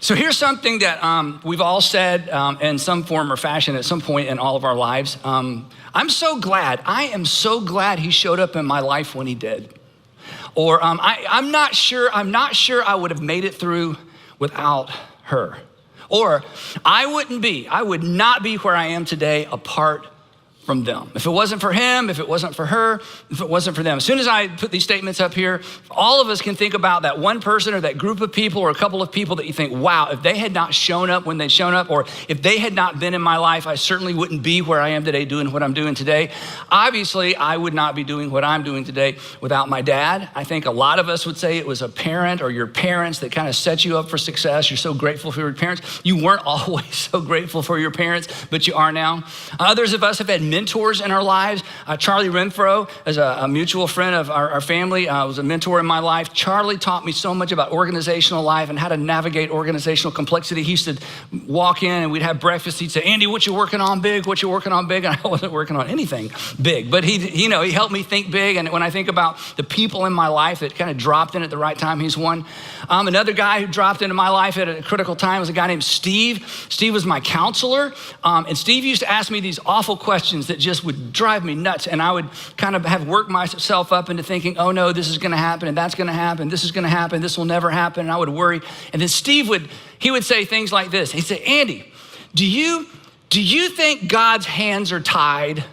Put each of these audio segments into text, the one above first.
So here's something that we've all said in some form or fashion at some point in all of our lives. I am so glad he showed up in my life when he did. Or I'm not sure I would have made it through without her. Or I would not be where I am today apart from them. If it wasn't for him, if it wasn't for her, if it wasn't for them. As soon as I put these statements up here, all of us can think about that one person or that group of people or a couple of people that you think, wow, if they had not shown up when they'd shown up, or if they had not been in my life, I certainly wouldn't be where I am today doing what I'm doing today. Obviously, I would not be doing what I'm doing today without my dad. I think a lot of us would say it was a parent or your parents that kind of set you up for success. You're so grateful for your parents. You weren't always so grateful for your parents, but you are now. Others of us have had mentors in our lives. Charlie Renfro is a mutual friend of our family, was a mentor in my life. Charlie taught me so much about organizational life and how to navigate organizational complexity. He used to walk in and we'd have breakfast. He'd say, Andy, what you working on big? What you working on big? And I wasn't working on anything big, but he helped me think big. And when I think about the people in my life that kind of dropped in at the right time, he's one. Another guy who dropped into my life at a critical time was a guy named Steve. Steve was my counselor. And Steve used to ask me these awful questions that just would drive me nuts. And I would kind of have worked myself up into thinking, oh no, this is gonna happen and that's gonna happen. This is gonna happen. This will never happen. And I would worry. And then Steve would say things like this. He'd say, Andy, do you think God's hands are tied?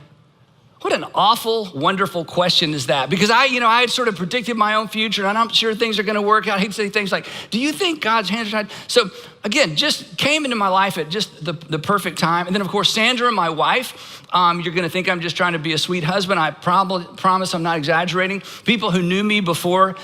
What an awful, wonderful question is that? Because I had sort of predicted my own future and I'm sure things are gonna work out. He'd say things like, do you think God's hands are tied? So again, just came into my life at just the perfect time. And then of course, Sandra, my wife, you're gonna think I'm just trying to be a sweet husband. I promise I'm not exaggerating. People who knew me before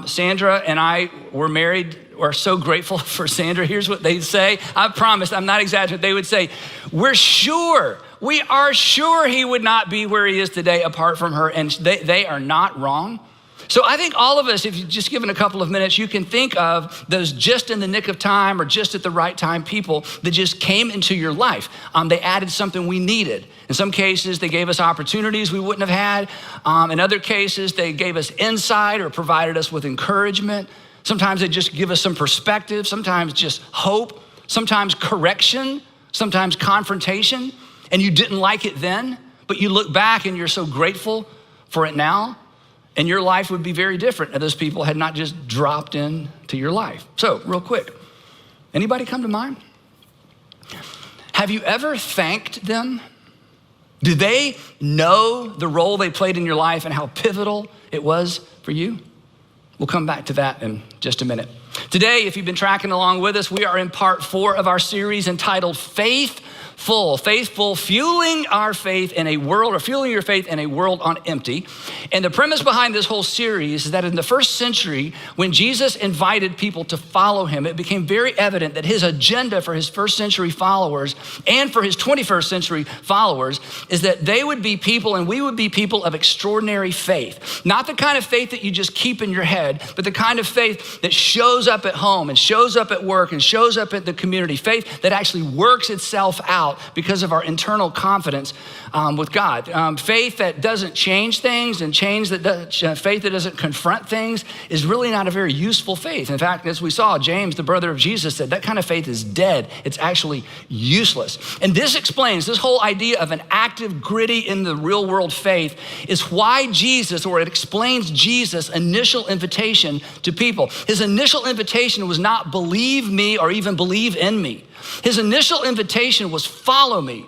Sandra and I were married are so grateful for Sandra. Here's what they'd say. I promise, I'm not exaggerating. They would say, we are sure he would not be where he is today apart from her. And they are not wrong. So I think all of us, if you've just given a couple of minutes, you can think of those just in the nick of time or just at the right time people that just came into your life. They added something we needed. In some cases, they gave us opportunities we wouldn't have had. In other cases, they gave us insight or provided us with encouragement. Sometimes they just give us some perspective, sometimes just hope, sometimes correction, sometimes confrontation. And you didn't like it then, but you look back and you're so grateful for it now. And your life would be very different if those people had not just dropped into your life. So real quick, anybody come to mind? Have you ever thanked them? Do they know the role they played in your life and how pivotal it was for you? We'll come back to that in just a minute. Today, if you've been tracking along with us, we are in part 4 of our series entitled Faithful, fueling our faith in a world, or fueling your faith in a world on empty. And the premise behind this whole series is that in the first century, when Jesus invited people to follow him, it became very evident that his agenda for his first century followers and for his 21st century followers is that they would be people and we would be people of extraordinary faith. Not the kind of faith that you just keep in your head, but the kind of faith that shows up at home and shows up at work and shows up at the community. Faith that actually works itself out because of our internal confidence with God. Faith that doesn't change things and faith that doesn't confront things is really not a very useful faith. In fact, as we saw, James, the brother of Jesus, said that kind of faith is dead. It's actually useless. And this explains this whole idea of an active, gritty, in the real world faith is why Jesus, or it explains Jesus' initial invitation to people. His initial invitation was not believe me or even believe in me. His initial invitation was follow me.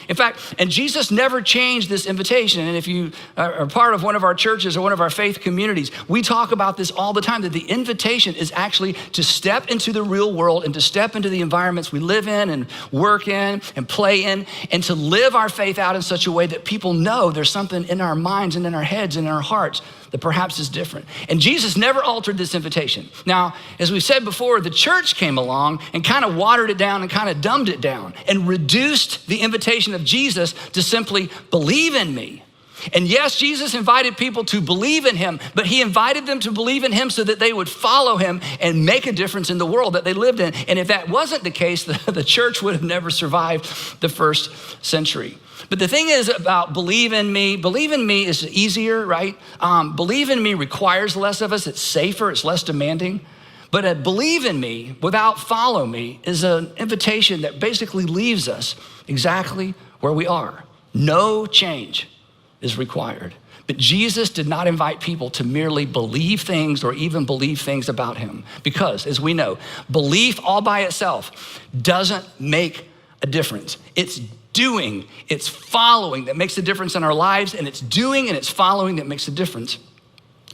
In fact, and Jesus never changed this invitation. And if you are part of one of our churches or one of our faith communities, we talk about this all the time, that the invitation is actually to step into the real world and to step into the environments we live in and work in and play in, and to live our faith out in such a way that people know there's something in our minds and in our heads and in our hearts that perhaps is different. And Jesus never altered this invitation. Now, as we said before, the church came along and kind of watered it down and kind of dumbed it down and reduced the invitation of Jesus to simply believe in me. And yes, Jesus invited people to believe in him, but he invited them to believe in him so that they would follow him and make a difference in the world that they lived in. And if that wasn't the case, the church would have never survived the first century. But the thing is about believe in me is easier, right? Believe in me requires less of us. It's safer, it's less demanding. But believe in me without follow me is an invitation that basically leaves us exactly where we are. No change is required. But Jesus did not invite people to merely believe things or even believe things about him. Because, as we know, belief all by itself doesn't make a difference. It's doing, it's following that makes a difference in our lives, and it's doing and it's following that makes a difference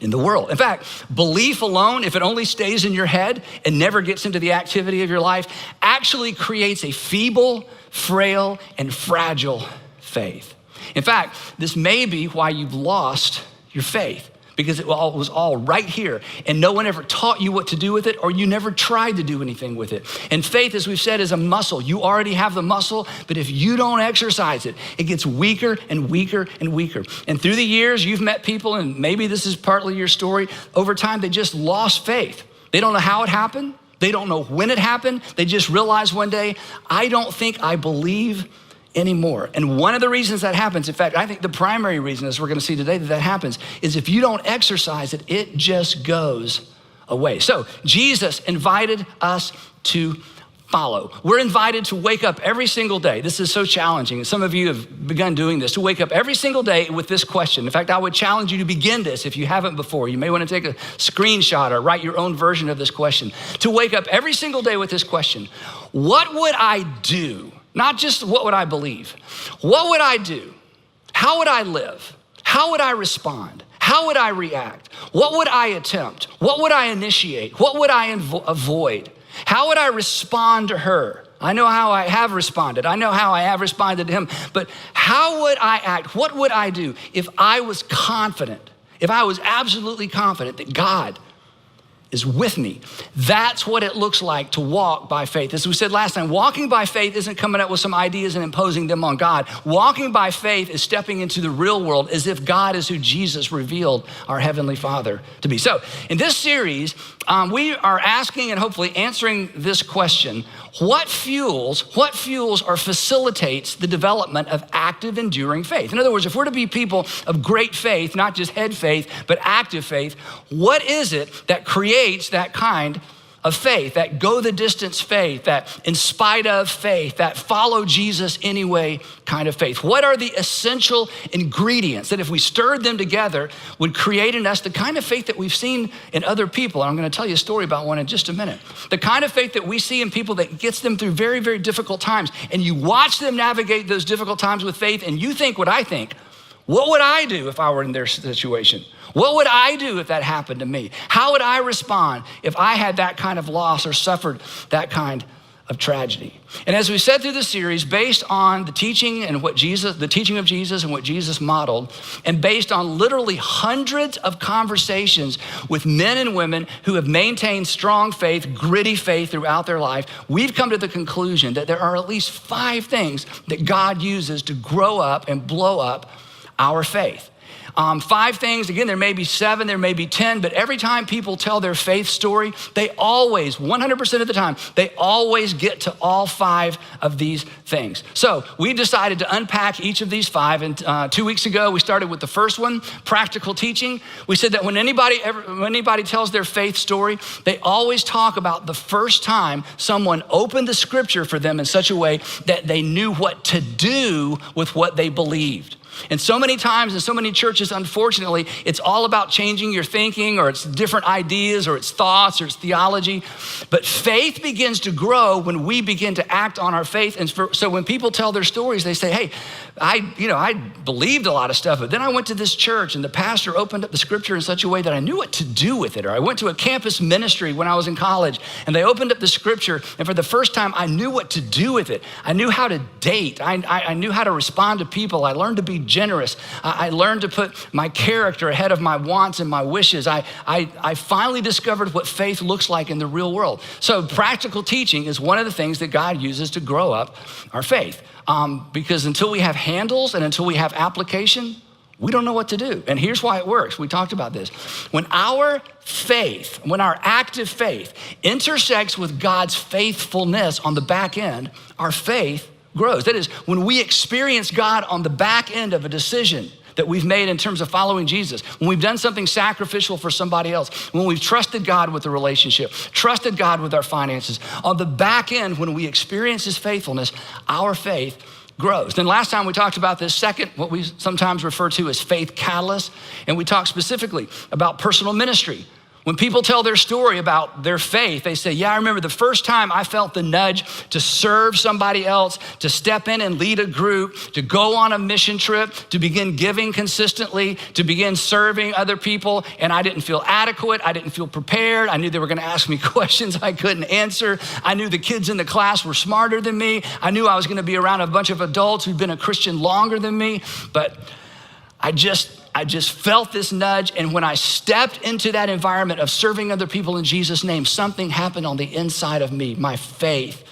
in the world. In fact, belief alone, if it only stays in your head and never gets into the activity of your life, actually creates a feeble, frail, and fragile faith. In fact, this may be why you've lost your faith, because it was all right here and no one ever taught you what to do with it, or you never tried to do anything with it. And faith, as we've said, is a muscle. You already have the muscle, but if you don't exercise it, it gets weaker and weaker and weaker. And through the years, you've met people, and maybe this is partly your story, over time, they just lost faith. They don't know how it happened. They don't know when it happened. They just realized one day, I don't think I believe anymore. And one of the reasons that happens, in fact, I think the primary reason, as we're going to see today, that happens is if you don't exercise it, it just goes away. So Jesus invited us to follow. We're invited to wake up every single day. This is so challenging. And some of you have begun doing this, to wake up every single day with this question. In fact, I would challenge you to begin this if you haven't before. You may want to take a screenshot or write your own version of this question. To wake up every single day with this question: what would I do? Not just what would I believe. What would I do? How would I live? How would I respond? How would I react? What would I attempt? What would I initiate? What would I avoid? How would I respond to her? I know how I have responded. I know how I have responded to him, but how would I act? What would I do if I was confident, if I was absolutely confident that God is with me? That's what it looks like to walk by faith. As we said last time, walking by faith isn't coming up with some ideas and imposing them on God. Walking by faith is stepping into the real world as if God is who Jesus revealed our Heavenly Father to be. So in this series, we are asking and hopefully answering this question: what fuels or facilitates the development of active, enduring faith? In other words, if we're to be people of great faith, not just head faith, but active faith, what is it that creates that kind of faith, that go the distance faith, that in spite of faith, that follow Jesus anyway kind of faith? What are the essential ingredients that if we stirred them together would create in us the kind of faith that we've seen in other people? And I'm going to tell you a story about one in just a minute. The kind of faith that we see in people that gets them through very, very difficult times. And you watch them navigate those difficult times with faith, and you think what I think. What would I do if I were in their situation? What would I do if that happened to me? How would I respond if I had that kind of loss or suffered that kind of tragedy? And as we said through the series, based on the teaching and the teaching of Jesus and what Jesus modeled, and based on literally hundreds of conversations with men and women who have maintained strong faith, gritty faith throughout their life, we've come to the conclusion that there are at least 5 things that God uses to grow up and blow up our faith. 5 things, again, there may be 7, there may be 10, but every time people tell their faith story, they always, 100% of the time, they always get to all 5 of these things. So we decided to unpack each of these 5, and 2 weeks ago, we started with the first one, practical teaching. We said that when anybody tells their faith story, they always talk about the first time someone opened the scripture for them in such a way that they knew what to do with what they believed. And so many times in so many churches, unfortunately, it's all about changing your thinking, or it's different ideas, or it's thoughts, or it's theology. But faith begins to grow when we begin to act on our faith. And so when people tell their stories, they say, hey, I believed a lot of stuff, but then I went to this church and the pastor opened up the scripture in such a way that I knew what to do with it. Or I went to a campus ministry when I was in college and they opened up the scripture, and for the first time, I knew what to do with it. I knew how to date. I knew how to respond to people. I learned to be generous. I learned to put my character ahead of my wants and my wishes. I finally discovered what faith looks like in the real world. So practical teaching is one of the things that God uses to grow up our faith. Because until we have handles and until we have application, we don't know what to do. And here's why it works. We talked about this. When our active faith intersects with God's faithfulness on the back end, our faith grows. That is, when we experience God on the back end of a decision that we've made in terms of following Jesus, when we've done something sacrificial for somebody else, when we've trusted God with the relationship, trusted God with our finances, on the back end, when we experience his faithfulness, our faith grows. Then last time we talked about this second, what we sometimes refer to as faith catalyst, and we talked specifically about personal ministry. When people tell their story about their faith, they say, yeah, I remember the first time I felt the nudge to serve somebody else, to step in and lead a group, to go on a mission trip, to begin giving consistently, to begin serving other people, and I didn't feel adequate, I didn't feel prepared, I knew they were gonna ask me questions I couldn't answer, I knew the kids in the class were smarter than me, I knew I was gonna be around a bunch of adults who'd been a Christian longer than me, but I just felt this nudge, and when I stepped into that environment of serving other people in Jesus' name, something happened on the inside of me. My faith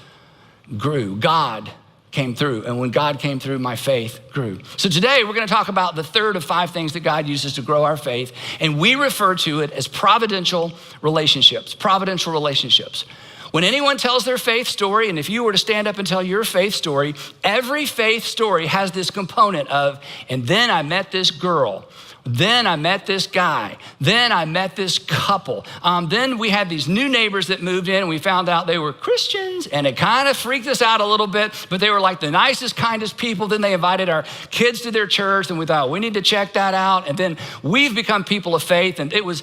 grew. God came through, and when God came through, my faith grew. So today, we're gonna talk about the third of 5 things that God uses to grow our faith, and we refer to it as providential relationships. Providential relationships. When anyone tells their faith story, and if you were to stand up and tell your faith story, every faith story has this component of, and then I met this girl, then I met this guy, then I met this couple. Then we had these new neighbors that moved in, and we found out they were Christians, and it kind of freaked us out a little bit, but they were like the nicest, kindest people. Then they invited our kids to their church, and we thought, we need to check that out. And then we've become people of faith, and it was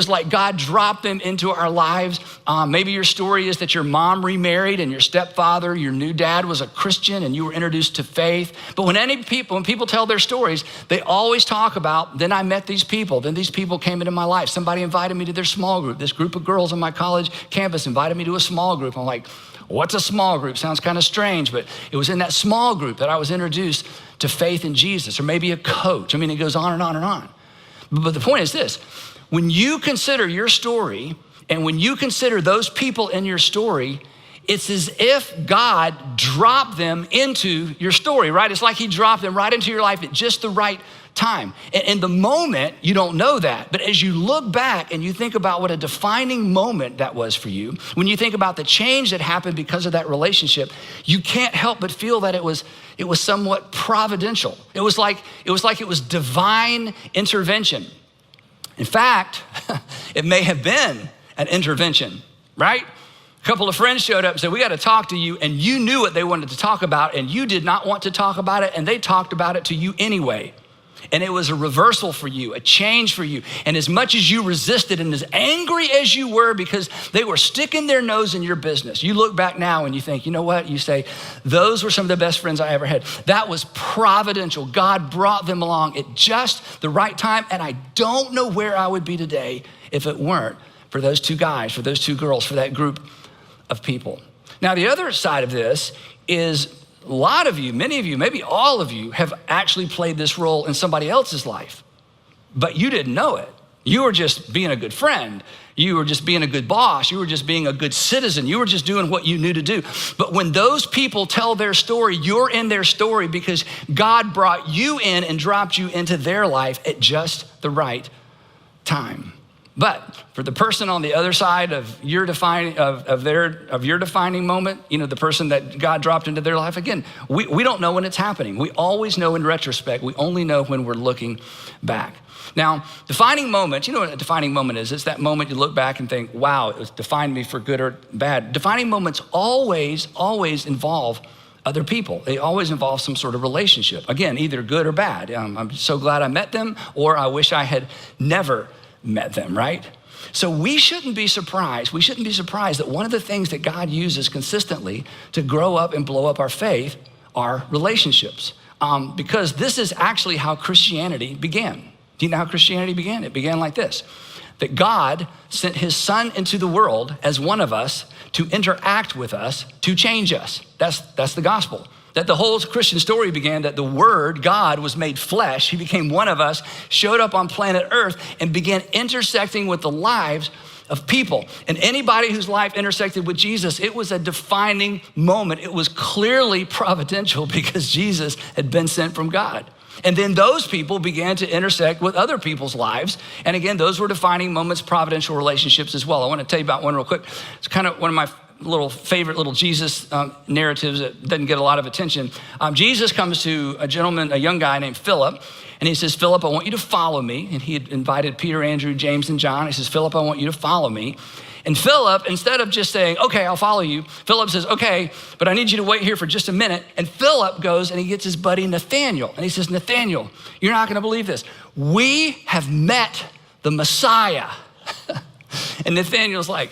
like God dropped them into our lives. Maybe your story is that your mom remarried, and your stepfather, your new dad was a Christian, and you were introduced to faith. But when people tell their stories, they always talk about, then I met these people, then these people came into my life. Somebody invited me to their small group. This group of girls on my college campus invited me to a small group. I'm like, what's a small group? Sounds kind of strange, but it was in that small group that I was introduced to faith in Jesus, or maybe a coach. I mean, it goes on and on and on. But the point is this, when you consider your story, and when you consider those people in your story, it's as if God dropped them into your story, right? It's like he dropped them right into your life at just the right time. And in the moment, you don't know that. But as you look back and you think about what a defining moment that was for you, when you think about the change that happened because of that relationship, you can't help but feel that it was somewhat providential. It was like it was divine intervention. In fact, it may have been an intervention, right? A couple of friends showed up and said, we got to talk to you, and you knew what they wanted to talk about, and you did not want to talk about it, and they talked about it to you anyway. And it was a reversal for you, a change for you. And as much as you resisted and as angry as you were because they were sticking their nose in your business, you look back now and you think, you know what? You say, those were some of the best friends I ever had. That was providential. God brought them along at just the right time. And I don't know where I would be today if it weren't for those 2 guys, for those 2 girls, for that group of people. Now, the other side of this is a lot of you, many of you, maybe all of you have actually played this role in somebody else's life, but you didn't know it. You were just being a good friend. You were just being a good boss. You were just being a good citizen. You were just doing what you knew to do. But when those people tell their story, you're in their story because God brought you in and dropped you into their life at just the right time. But for the person on the other side of your defining moment, you know, the person that God dropped into their life, again, we don't know when it's happening. We always know in retrospect. We only know when we're looking back. Now, defining moments, you know what a defining moment is? It's that moment you look back and think, wow, it defined me for good or bad. Defining moments always involve other people. They always involve some sort of relationship. Again, either good or bad. I'm so glad I met them, or I wish I had never met them, right? So we shouldn't be surprised. We shouldn't be surprised that one of the things that God uses consistently to grow up and blow up our faith are relationships. Because this is actually how Christianity began. Do you know how Christianity began? It began like this, that God sent his son into the world as one of us to interact with us, to change us. That's the gospel. That the whole Christian story began that the Word, God, was made flesh. He became one of us, showed up on planet Earth, and began intersecting with the lives of people. And anybody whose life intersected with Jesus, it was a defining moment. It was clearly providential because Jesus had been sent from God. And then those people began to intersect with other people's lives. And again, those were defining moments, providential relationships as well. I want to tell you about one real quick. It's kind of one of my favorite little Jesus narratives that doesn't get a lot of attention. Jesus comes to a young guy named Philip, And he says, Philip, I want you to follow me. And he had invited Peter, Andrew, James, and John. He says, Philip, I want you to follow me. And Philip, instead of just saying, okay, I'll follow you, Philip says, okay, but I need you to wait here for just a minute. And Philip goes and he gets his buddy Nathaniel. And he says, Nathaniel, you're not gonna believe this. We have met the Messiah. And Nathaniel's like,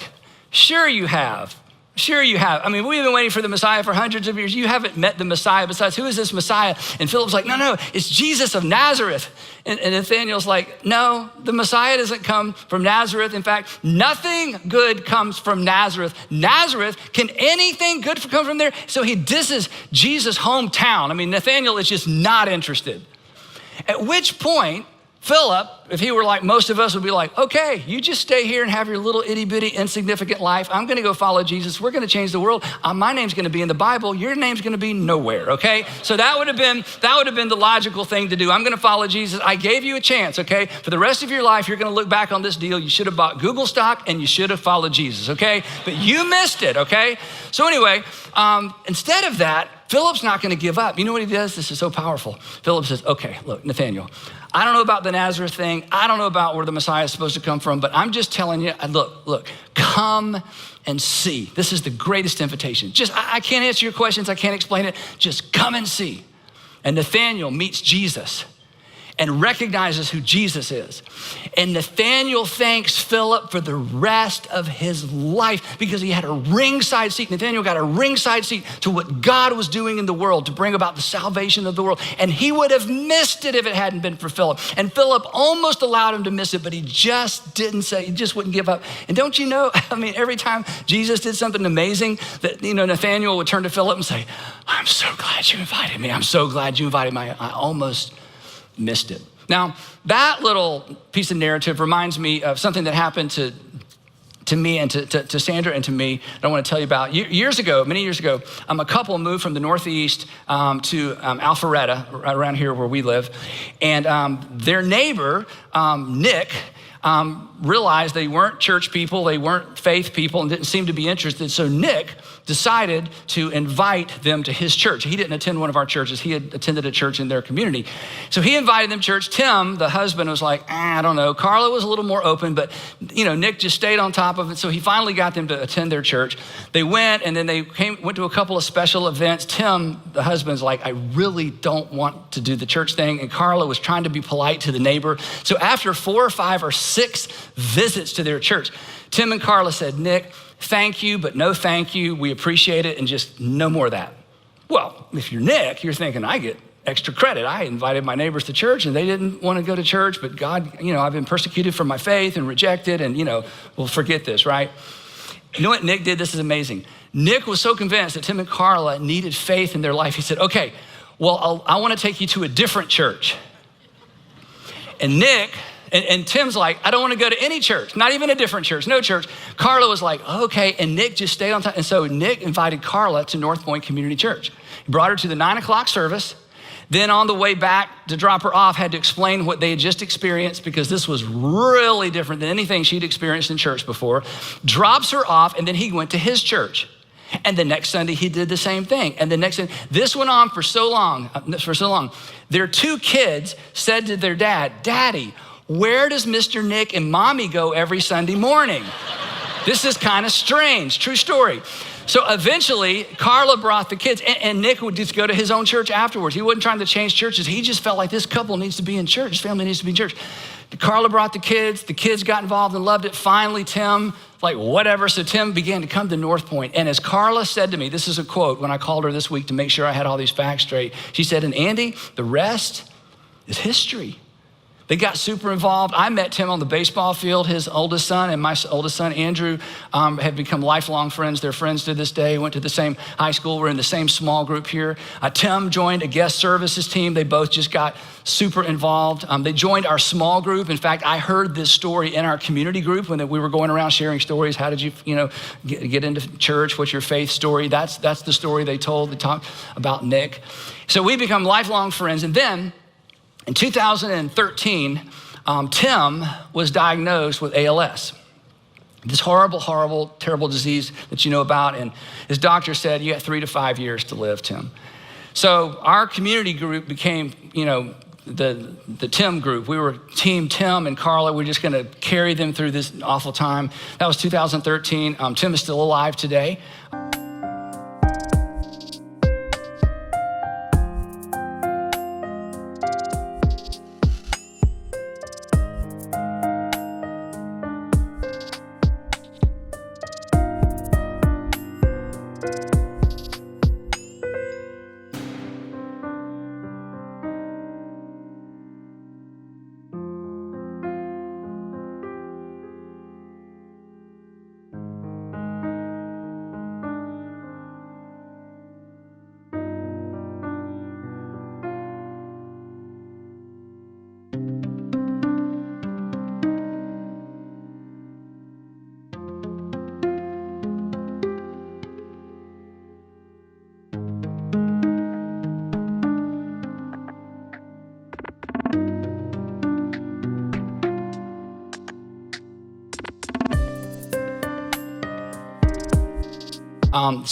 sure you have. Sure you have. I mean, we've been waiting for the Messiah for hundreds of years. You haven't met the Messiah. Besides, who is this Messiah? And Philip's like, no, it's Jesus of Nazareth. And Nathaniel's like, no, the Messiah doesn't come from Nazareth. In fact, nothing good comes from Nazareth. Nazareth, can anything good come from there? So he disses Jesus' hometown. I mean, Nathaniel is just not interested. At which point, Philip, if he were like most of us, would be like, okay, you just stay here and have your little itty bitty insignificant life. I'm gonna go follow Jesus. We're gonna change the world. My name's gonna be in the Bible. Your name's gonna be nowhere, okay? So that would have been the logical thing to do. I'm gonna follow Jesus. I gave you a chance, okay? For the rest of your life, you're gonna look back on this deal. You should have bought Google stock and you should have followed Jesus, okay? But you missed it, okay? So anyway, instead of that, Philip's not gonna give up. You know what he does? This is so powerful. Philip says, okay, look, Nathaniel, I don't know about the Nazareth thing. I don't know about where the Messiah is supposed to come from, but I'm just telling you, look, come and see. This is the greatest invitation. I can't answer your questions. I can't explain it. Just come and see. And Nathaniel meets Jesus and recognizes who Jesus is. And Nathaniel thanks Philip for the rest of his life because he had a ringside seat. Nathaniel got a ringside seat to what God was doing in the world to bring about the salvation of the world. And he would have missed it if it hadn't been for Philip. And Philip almost allowed him to miss it, but he just didn't say, he just wouldn't give up. And don't you know, I mean, every time Jesus did something amazing that, Nathaniel would turn to Philip and say, I'm so glad you invited me. I'm so glad you invited me. I almost missed it. Now, that little piece of narrative reminds me of something that happened to me and to Sandra and to me that I want to tell you about. Many years ago, a couple moved from the Northeast to Alpharetta, right around here where we live. And their neighbor, Nick, realized they weren't church people, they weren't faith people, and didn't seem to be interested. So Nick decided to invite them to his church. He didn't attend one of our churches. He had attended a church in their community. So he invited them to church. Tim, the husband, was like, I don't know. Carla was a little more open, but Nick just stayed on top of it. So he finally got them to attend their church. They went, and then they went to a couple of special events. Tim, the husband's like, I really don't want to do the church thing. And Carla was trying to be polite to the neighbor. So after 4 or 5 or 6 visits to their church, Tim and Carla said, Nick, thank you, but no thank you. We appreciate it, and just no more of that. Well, if you're Nick, you're thinking, I get extra credit. I invited my neighbors to church, and they didn't want to go to church, but God, I've been persecuted for my faith and rejected, and, we'll forget this, right? You know what Nick did? This is amazing. Nick was so convinced that Tim and Carla needed faith in their life. He said, okay, well, I want to take you to a different church. And Nick, and Tim's like, I don't want to go to any church, not even a different church, no church. Carla was like, okay, and Nick just stayed on time. And so Nick invited Carla to North Point Community Church. He brought her to the 9 o'clock service. Then on the way back to drop her off, had to explain what they had just experienced because this was really different than anything she'd experienced in church before. Drops her off, and then he went to his church. And the next Sunday, he did the same thing. And the next Sunday, this went on for so long. Their 2 kids said to their dad, Daddy, where does Mr. Nick and Mommy go every Sunday morning? This is kind of strange, true story. So eventually, Carla brought the kids, and Nick would just go to his own church afterwards. He wasn't trying to change churches. He just felt like this couple needs to be in church. His family needs to be in church. Carla brought the kids got involved and loved it. Finally, Tim, like whatever. So Tim began to come to North Point. And as Carla said to me, this is a quote when I called her this week to make sure I had all these facts straight. She said, and Andy, the rest is history. They got super involved. I met Tim on the baseball field. His oldest son and my oldest son, Andrew, have become lifelong friends. They're friends to this day, went to the same high school. We're in the same small group here. Tim joined a guest services team. They both just got super involved. They joined our small group. In fact, I heard this story in our community group when we were going around sharing stories. How did you, get into church? What's your faith story? That's the story they told. They talked about Nick. So we become lifelong friends. And then in 2013, Tim was diagnosed with ALS, this horrible, terrible disease that you know about. And his doctor said, you got 3 to 5 years to live, Tim. So our community group became, the Tim group. We were Team Tim and Carla. We're just going to carry them through this awful time. That was 2013. Tim is still alive today.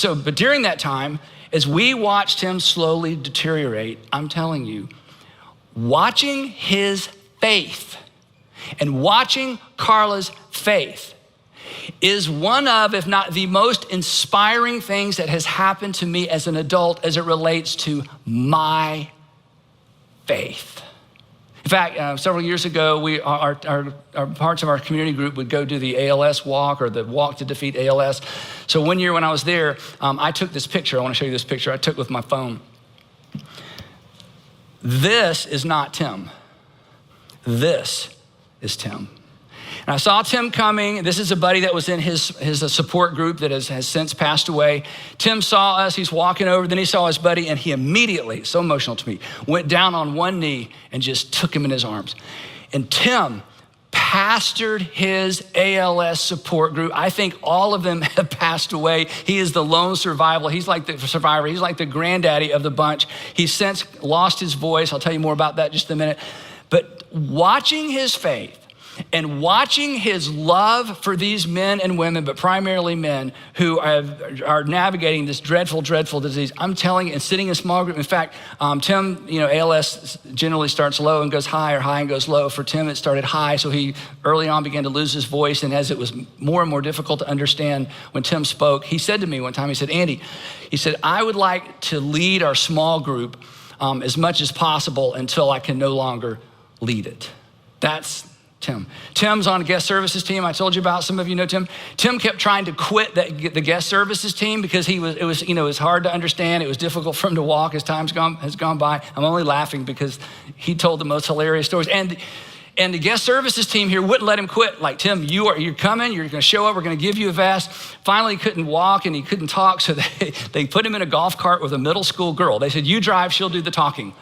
But during that time, as we watched him slowly deteriorate, I'm telling you, watching his faith and watching Carla's faith is one of, if not the most inspiring things that has happened to me as an adult as it relates to my faith. In fact, several years ago, our parts of our community group would go do the ALS walk or the walk to defeat ALS. So one year when I was there, I took this picture. I want to show you this picture I took with my phone. This is not Tim. This is Tim. And I saw Tim coming. This is a buddy that was in his support group that has since passed away. Tim saw us, he's walking over, then he saw his buddy, and he immediately, so emotional to me, went down on one knee and just took him in his arms. And Tim pastored his ALS support group. I think all of them have passed away. He is the lone survivor. He's like the survivor. He's like the granddaddy of the bunch. He's since lost his voice. I'll tell you more about that in just a minute. But watching his faith, and watching his love for these men and women, but primarily men who are navigating this dreadful, dreadful disease, I'm telling you, and sitting in a small group. In fact, Tim, ALS generally starts low and goes high, or high and goes low. For Tim, it started high, so he early on began to lose his voice. And as it was more and more difficult to understand when Tim spoke, he said to me one time, he said, Andy, he said, I would like to lead our small group as much as possible until I can no longer lead it. That's Tim. Tim's on a guest services team. I told you about, some of you know Tim. Tim kept trying to quit the guest services team because it was hard to understand. It was difficult for him to walk as time has gone by. I'm only laughing because he told the most hilarious stories. And the guest services team here wouldn't let him quit. Like, Tim, you're coming, you're gonna show up, we're gonna give you a vest. Finally, he couldn't walk and he couldn't talk, so they put him in a golf cart with a middle school girl. They said, you drive, she'll do the talking.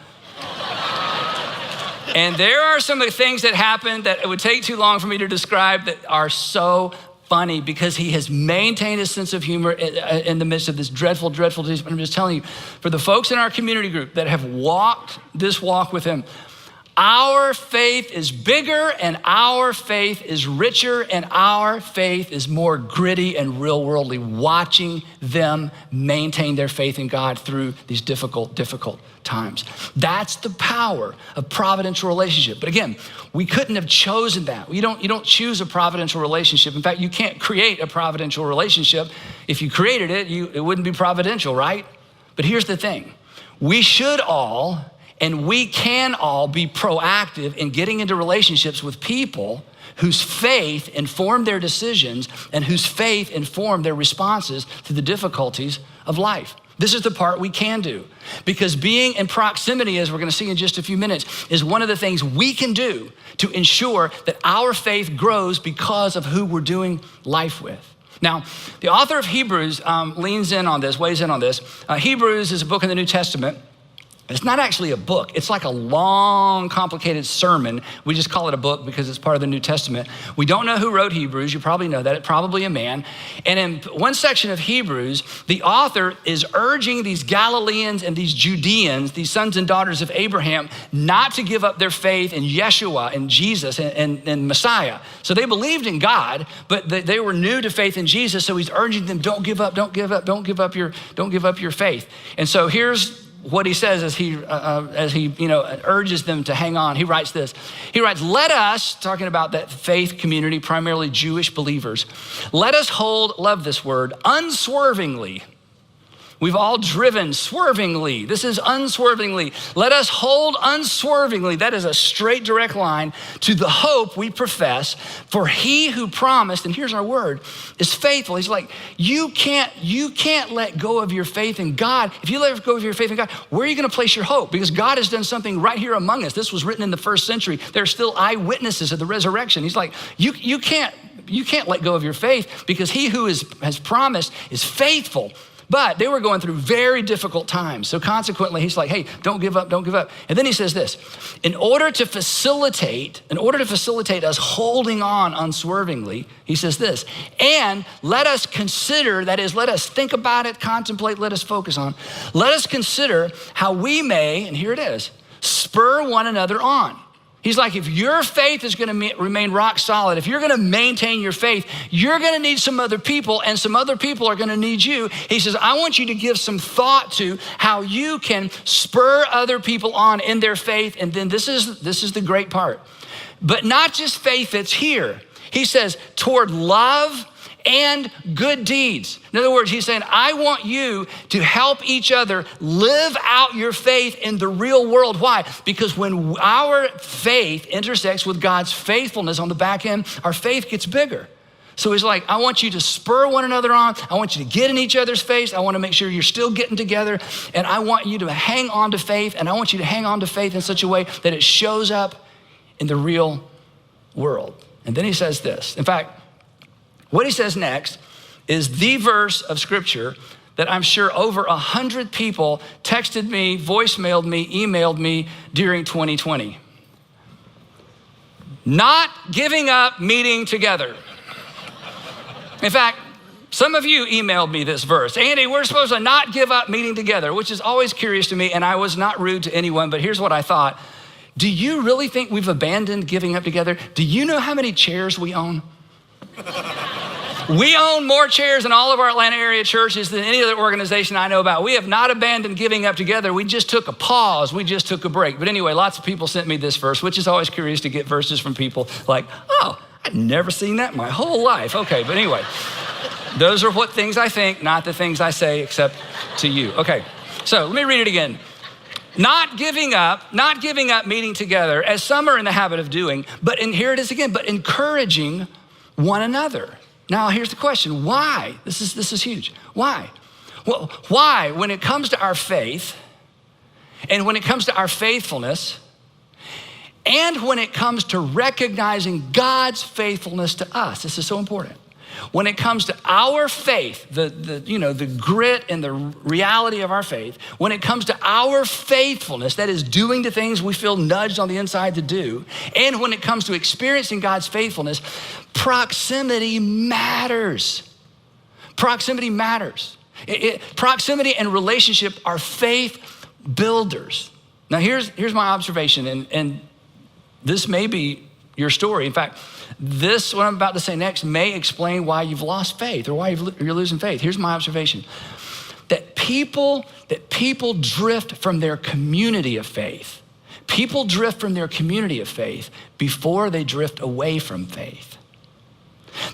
And there are some of the things that happened that it would take too long for me to describe that are so funny because he has maintained his sense of humor in the midst of this dreadful, dreadful disease. But I'm just telling you, for the folks in our community group that have walked this walk with him, our faith is bigger and our faith is richer and our faith is more gritty and real worldly, watching them maintain their faith in God through these difficult, difficult times. That's the power of providential relationship. But again, we couldn't have chosen that. You don't choose a providential relationship. In fact, you can't create a providential relationship. If you created it, it wouldn't be providential, right? But here's the thing. We should all, and we can all, be proactive in getting into relationships with people whose faith informed their decisions and whose faith informed their responses to the difficulties of life. This is the part we can do, because being in proximity, as we're gonna see in just a few minutes, is one of the things we can do to ensure that our faith grows because of who we're doing life with. Now, the author of Hebrews weighs in on this. Hebrews is a book in the New Testament. It's not actually a book. It's like a long, complicated sermon. We just call it a book because it's part of the New Testament. We don't know who wrote Hebrews. You probably know that. It's probably a man. And in one section of Hebrews, the author is urging these Galileans and these Judeans, these sons and daughters of Abraham, not to give up their faith in Yeshua and Jesus and Messiah. So they believed in God, but they were new to faith in Jesus. So he's urging them, don't give up your faith. And so here's what he says as he urges them to hang on. He writes this. He writes, let us, talking about that faith community, primarily Jewish believers, let us hold, love this word, unswervingly. We've all driven swervingly. This is unswervingly. Let us hold unswervingly. That is a straight, direct line to the hope we profess. For he who promised, and here's our word, is faithful. He's like, you can't let go of your faith in God. If you let go of your faith in God, where are you going to place your hope? Because God has done something right here among us. This was written in the first century. There are still eyewitnesses of the resurrection. He's like, you can't let go of your faith because he who has promised is faithful. But they were going through very difficult times. So consequently, he's like, hey, don't give up, don't give up. And then he says this, in order to facilitate us holding on unswervingly, he says this, and let us consider, that is, let us think about it, contemplate, let us focus on, let us consider how we may, and here it is, spur one another on. He's like, if your faith is going to remain rock solid, if you're going to maintain your faith, you're going to need some other people, and some other people are going to need you. He says, I want you to give some thought to how you can spur other people on in their faith. And then this is the great part. But not just faith that's here. He says, toward love and good deeds. In other words, he's saying, I want you to help each other live out your faith in the real world. Why? Because when our faith intersects with God's faithfulness on the back end, our faith gets bigger. So he's like, I want you to spur one another on. I want you to get in each other's face. I want to make sure you're still getting together. And I want you to hang on to faith. And I want you to hang on to faith in such a way that it shows up in the real world. And then he says this. In fact, what he says next is the verse of scripture that I'm sure over 100 people texted me, voicemailed me, emailed me during 2020. Not giving up meeting together. In fact, some of you emailed me this verse. Andy, we're supposed to not give up meeting together, which is always curious to me, and I was not rude to anyone, but here's what I thought. Do you really think we've abandoned giving up together? Do you know how many chairs we own? We own more chairs in all of our Atlanta area churches than any other organization I know about. We have not abandoned giving up together. We just took a pause. We just took a break. But anyway, lots of people sent me this verse, which is always curious to get verses from people like, oh, I'd never seen that in my whole life. Okay, but anyway, those are what things I think, not the things I say, except to you. Okay, so let me read it again. Not giving up meeting together, as some are in the habit of doing, and here it is again, but encouraging one another. Now, here's the question, why? This is huge. Why? Well, why, when it comes to our faith, and when it comes to our faithfulness, and when it comes to recognizing God's faithfulness to us, this is so important. When it comes to our faith, the grit and the reality of our faith, when it comes to our faithfulness, that is doing the things we feel nudged on the inside to do, and when it comes to experiencing God's faithfulness, proximity matters. Proximity matters. Proximity and relationship are faith builders. Now here's my observation, and this may be your story. In fact, this, what I'm about to say next, may explain why you've lost faith or why you're losing faith. Here's my observation. That people drift from their community of faith. People drift from their community of faith before they drift away from faith.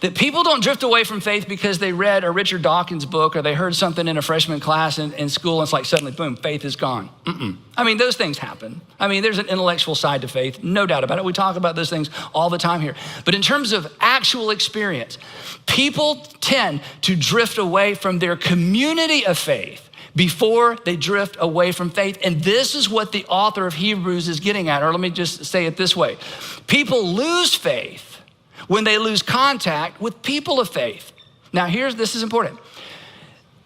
That people don't drift away from faith because they read a Richard Dawkins book or they heard something in a freshman class in school and it's like suddenly, boom, faith is gone. I mean, those things happen. I mean, there's an intellectual side to faith, no doubt about it. We talk about those things all the time here. But in terms of actual experience, people tend to drift away from their community of faith before they drift away from faith. And this is what the author of Hebrews is getting at, or let me just say it this way. People lose faith when they lose contact with people of faith. Now this is important.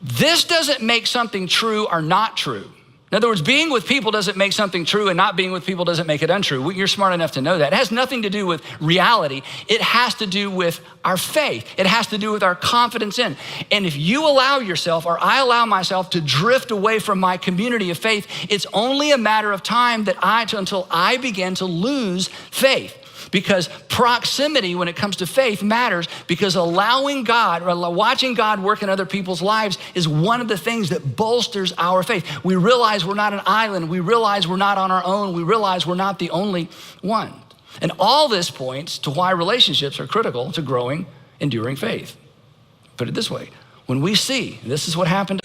This doesn't make something true or not true. In other words, being with people doesn't make something true and not being with people doesn't make it untrue. You're smart enough to know that. It has nothing to do with reality. It has to do with our faith. It has to do with our confidence in. And if you allow yourself, or I allow myself to drift away from my community of faith, it's only a matter of time until I begin to lose faith. Because proximity when it comes to faith matters, because allowing God or watching God work in other people's lives is one of the things that bolsters our faith. We realize we're not an island. We realize we're not on our own. We realize we're not the only one. And all this points to why relationships are critical to growing, enduring faith. Put it this way, when we see, this is what happened.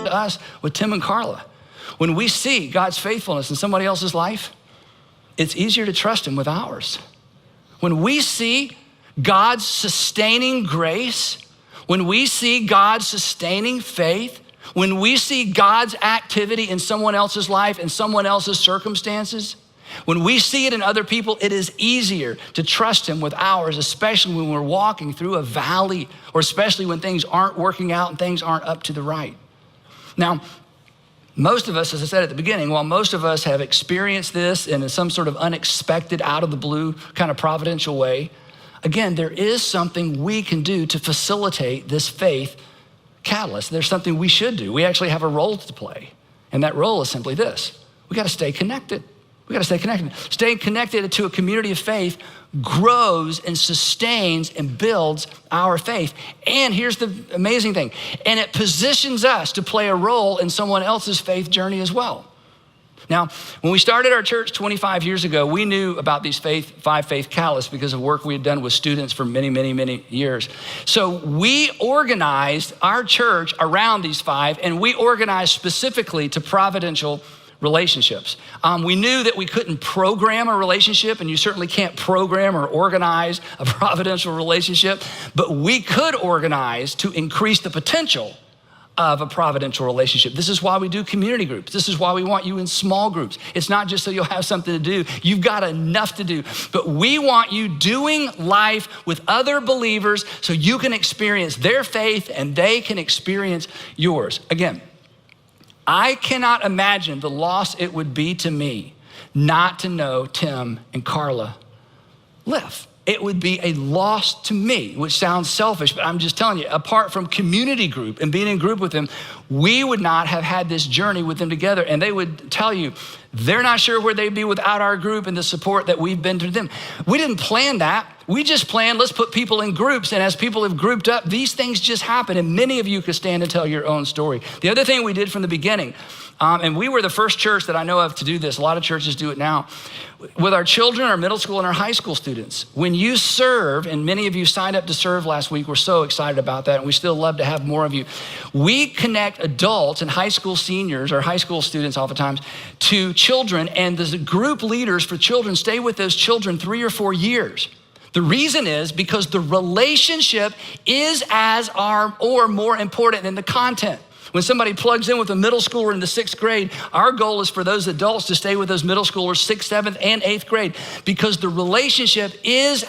Us with Tim and Carla. When we see God's faithfulness in somebody else's life, it's easier to trust him with ours. When we see God's sustaining grace, when we see God's sustaining faith, when we see God's activity in someone else's life and someone else's circumstances, when we see it in other people, it is easier to trust him with ours, especially when we're walking through a valley, or especially when things aren't working out and things aren't up to the right. Now, most of us, as I said at the beginning, while most of us have experienced this in some sort of unexpected, out of the blue kind of providential way, again, there is something we can do to facilitate this faith catalyst. There's something we should do. We actually have a role to play. And that role is simply this. We got to stay connected. We got to stay connected. Staying connected to a community of faith grows and sustains and builds our faith. And here's the amazing thing. And it positions us to play a role in someone else's faith journey as well. Now, when we started our church 25 years ago, we knew about these five faith catalysts because of work we had done with students for many, many, many years. So we organized our church around these five, and we organized specifically to providential relationships. We knew that we couldn't program a relationship, and you certainly can't program or organize a providential relationship, but we could organize to increase the potential of a providential relationship. This is why we do community groups. This is why we want you in small groups. It's not just so you'll have something to do. You've got enough to do, but we want you doing life with other believers so you can experience their faith and they can experience yours. Again, I cannot imagine the loss it would be to me not to know Tim and Carla live. It would be a loss to me, which sounds selfish, but I'm just telling you, apart from community group and being in group with them, we would not have had this journey with them together. And they would tell you, they're not sure where they'd be without our group and the support that we've been to them. We didn't plan that. We just planned, let's put people in groups. And as people have grouped up, these things just happen. And many of you could stand and tell your own story. The other thing we did from the beginning, and we were the first church that I know of to do this. A lot of churches do it now. With our children, our middle school and our high school students, when you serve, and many of you signed up to serve last week, we're so excited about that, and we still love to have more of you. We connect adults and high school seniors, or high school students oftentimes, to children, and the group leaders for children stay with those children 3 or 4 years. The reason is because the relationship is or more important than the content. When somebody plugs in with a middle schooler in the 6th grade, our goal is for those adults to stay with those middle schoolers 6th, 7th, and 8th grade, because the relationship is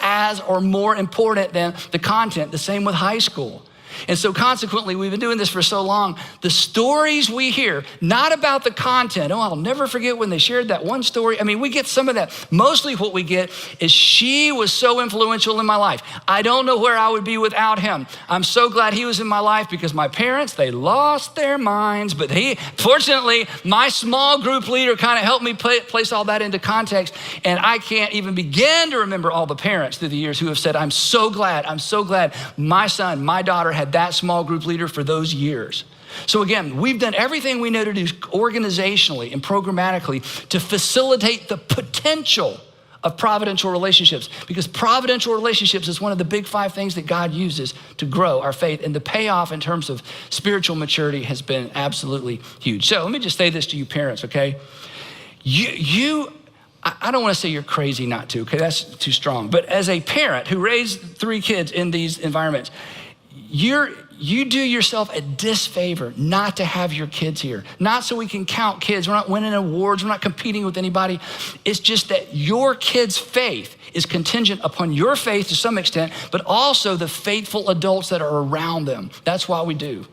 or more important than the content. The same with high school. And so consequently, we've been doing this for so long, the stories we hear, not about the content. Oh, I'll never forget when they shared that one story. I mean, we get some of that. Mostly what we get is, she was so influential in my life. I don't know where I would be without him. I'm so glad he was in my life because my parents, they lost their minds, but fortunately, my small group leader kind of helped me place all that into context. And I can't even begin to remember all the parents through the years who have said, I'm so glad my son, my daughter had that small group leader for those years. So again, we've done everything we know to do organizationally and programmatically to facilitate the potential of providential relationships, because providential relationships is one of the big 5 things that God uses to grow our faith, and the payoff in terms of spiritual maturity has been absolutely huge. So let me just say this to you parents, okay? I don't want to say you're crazy not to, okay? That's too strong. But as a parent who raised 3 kids in these environments, you do yourself a disfavor not to have your kids here. Not so we can count kids. We're not winning awards. We're not competing with anybody. It's just that your kids' faith is contingent upon your faith to some extent, but also the faithful adults that are around them. That's why we do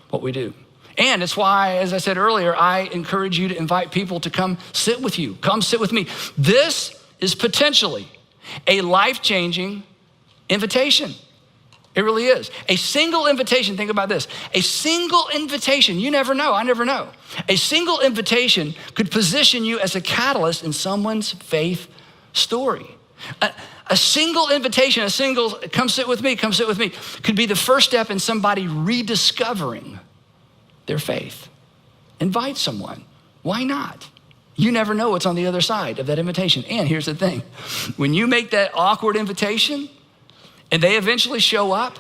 what we do. And it's why, as I said earlier, I encourage you to invite people to come sit with you. Come sit with me. This is potentially a life-changing invitation. It really is. A single invitation, think about this. A single invitation, you never know, I never know. A single invitation could position you as a catalyst in someone's faith story. A single invitation, come sit with me, could be the first step in somebody rediscovering their faith. Invite someone. Why not? You never know what's on the other side of that invitation. And here's the thing. When you make that awkward invitation and they eventually show up,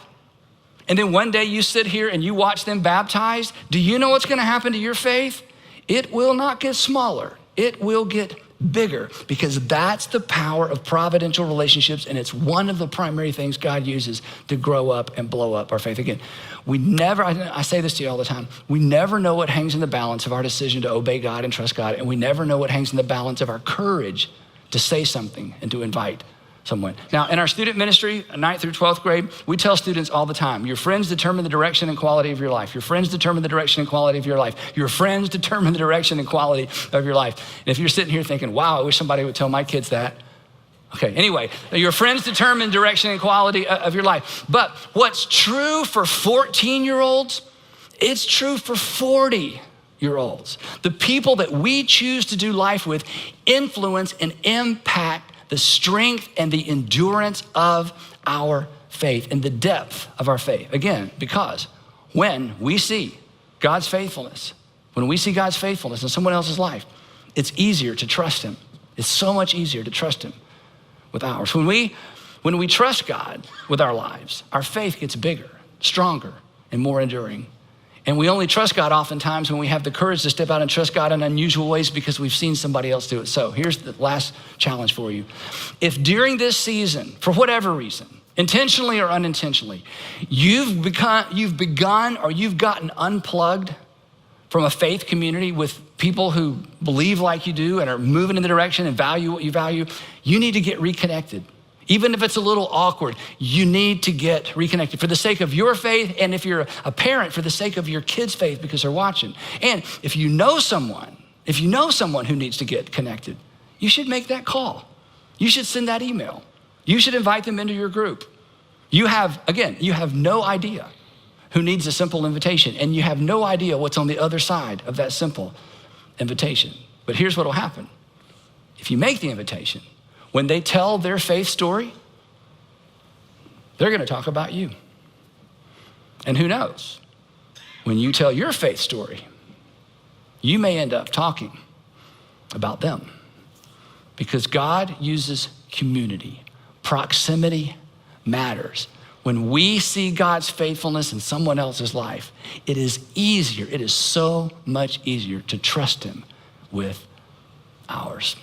and then one day you sit here and you watch them baptized, do you know what's gonna happen to your faith? It will not get smaller. It will get bigger, because that's the power of providential relationships, and it's one of the primary things God uses to grow up and blow up our faith. Again, I say this to you all the time, we never know what hangs in the balance of our decision to obey God and trust God, and we never know what hangs in the balance of our courage to say something and to invite someone. Now, in our student ministry, 9th through 12th grade, we tell students all the time, your friends determine the direction and quality of your life. Your friends determine the direction and quality of your life. Your friends determine the direction and quality of your life. And if you're sitting here thinking, wow, I wish somebody would tell my kids that. Okay, anyway, your friends determine direction and quality of your life. But what's true for 14-year-olds, it's true for 40-year-olds. The people that we choose to do life with influence and impact the strength and the endurance of our faith and the depth of our faith. Again, because when we see God's faithfulness, in someone else's life, it's easier to trust him. It's so much easier to trust him with ours. When we trust God with our lives, our faith gets bigger, stronger, and more enduring. And we only trust God oftentimes when we have the courage to step out and trust God in unusual ways because we've seen somebody else do it. So here's the last challenge for you. If during this season, for whatever reason, intentionally or unintentionally, you've begun or you've gotten unplugged from a faith community with people who believe like you do and are moving in the direction and value what you value, you need to get reconnected. Even if it's a little awkward, you need to get reconnected for the sake of your faith, and if you're a parent, for the sake of your kids' faith because they're watching. And if you know someone who needs to get connected, you should make that call. You should send that email. You should invite them into your group. You have no idea who needs a simple invitation, and you have no idea what's on the other side of that simple invitation. But here's what'll happen. If you make the invitation, when they tell their faith story, they're gonna talk about you. And who knows, when you tell your faith story, you may end up talking about them, because God uses community. Proximity matters. When we see God's faithfulness in someone else's life, it is so much easier to trust him with ours.